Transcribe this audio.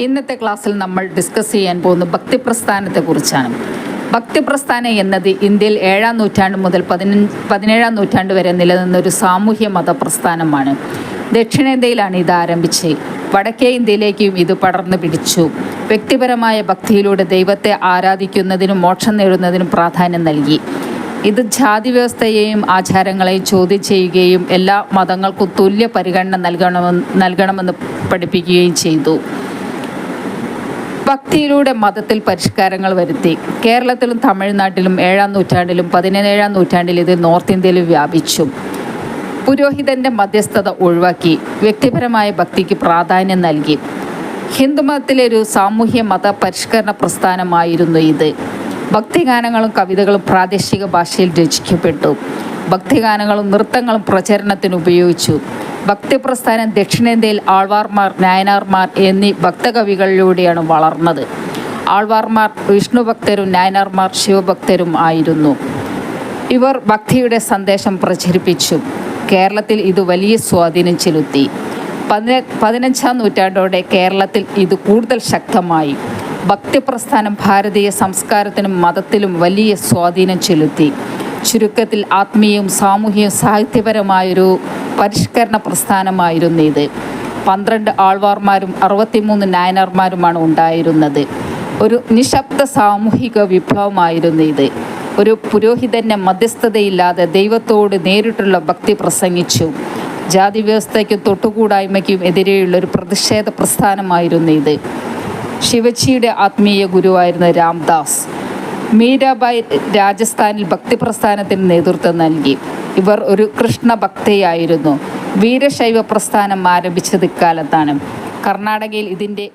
ഇന്നത്തെ ക്ലാസ്സിൽ നമ്മൾ ഡിസ്കസ് ചെയ്യാൻ പോകുന്ന ഭക്തിപ്രസ്ഥാനത്തെക്കുറിച്ചാണ്. ഭക്തിപ്രസ്ഥാനം എന്നത് ഇന്ത്യയിൽ 7-ാം നൂറ്റാണ്ട് മുതൽ 17-ാം നൂറ്റാണ്ട് വരെ നിലനിന്ന ഒരു സാമൂഹ്യ മതപ്രസ്ഥാനമാണ്. ദക്ഷിണേന്ത്യയിലാണ് ഇത് ആരംഭിച്ച് വടക്കേ ഇന്ത്യയിലേക്കും ഇത് പടർന്നു പിടിച്ചു. വ്യക്തിപരമായ ഭക്തിയിലൂടെ ദൈവത്തെ ആരാധിക്കുന്നതിനും മോക്ഷം നേടുന്നതിനും പ്രാധാന്യം നൽകി. ഇത് ജാതി വ്യവസ്ഥയെയും ആചാരങ്ങളെയും ചോദ്യം ചെയ്യുകയും എല്ലാ മതങ്ങൾക്കും തുല്യ പരിഗണന നൽകണമെന്ന് പഠിപ്പിക്കുകയും ചെയ്തു. ഭക്തിയിലൂടെ മതത്തിൽ പരിഷ്കാരങ്ങൾ വരുത്തി. കേരളത്തിലും തമിഴ്നാട്ടിലും 7-ാം നൂറ്റാണ്ടിലും 17-ാം നൂറ്റാണ്ടിൽ ഇത് നോർത്ത് ഇന്ത്യയിൽ വ്യാപിച്ചു. പുരോഹിതൻ്റെ മധ്യസ്ഥത ഒഴിവാക്കി വ്യക്തിപരമായ ഭക്തിക്ക് പ്രാധാന്യം നൽകി. ഹിന്ദുമതത്തിലെ ഒരു സാമൂഹ്യ മത പരിഷ്കരണ പ്രസ്ഥാനമായിരുന്നു ഇത്. ഭക്തിഗാനങ്ങളും കവിതകളും പ്രാദേശിക ഭാഷയിൽ രചിക്കപ്പെട്ടു. ഭക്തിഗാനങ്ങളും നൃത്തങ്ങളും പ്രചരണത്തിന് ഉപയോഗിച്ചു. ഭക്തിപ്രസ്ഥാനം ദക്ഷിണേന്ത്യയിൽ ആൾവാർമാർ, നായനാർമാർ എന്നീ ഭക്തകവികളിലൂടെയാണ് വളർന്നത്. ആൾവാർമാർ വിഷ്ണുഭക്തരും നായനാർമാർ ശിവഭക്തരും ആയിരുന്നു. ഇവർ ഭക്തിയുടെ സന്ദേശം പ്രചരിപ്പിച്ചു. കേരളത്തിൽ ഇത് വലിയ സ്വാധീനം ചെലുത്തി. 15-ാം നൂറ്റാണ്ടോടെ കേരളത്തിൽ ഇത് കൂടുതൽ ശക്തമായി. ഭക്തിപ്രസ്ഥാനം ഭാരതീയ സംസ്കാരത്തിനും മതത്തിലും വലിയ സ്വാധീനം ചെലുത്തി. ചുരുക്കത്തിൽ ആത്മീയവും സാമൂഹികവും സാഹിത്യപരമായൊരു പരിഷ്കരണ പ്രസ്ഥാനമായിരുന്നു ഇത്. 12 ആൾവാർമാരും 63 നായനാർമാരുമാണ് ഉണ്ടായിരുന്നത്. ഒരു നിശബ്ദ സാമൂഹിക വിപ്ലവമായിരുന്നു ഇത്. ഒരു പുരോഹിതൻ്റെ മധ്യസ്ഥതയില്ലാതെ ദൈവത്തോട് നേരിട്ടുള്ള ഭക്തി പ്രസംഗിച്ചു. ജാതി വ്യവസ്ഥയ്ക്കും തൊട്ടുകൂടായ്മയ്ക്കും എതിരെയുള്ള ഒരു പ്രതിഷേധ പ്രസ്ഥാനമായിരുന്നു ഇത്. ശിവജിയുടെ ആത്മീയ ഗുരുവായിരുന്ന രാംദാസ്, മീരാബായി രാജസ്ഥാനിൽ ഭക്തിപ്രസ്ഥാനത്തിന് നേതൃത്വം നൽകി. ഇവർ ഒരു കൃഷ്ണ ഭക്തയായിരുന്നു. വീരശൈവ പ്രസ്ഥാനം ആരംഭിച്ചത് ഇക്കാലത്താണ്. കർണാടകയിൽ ഇതിൻ്റെ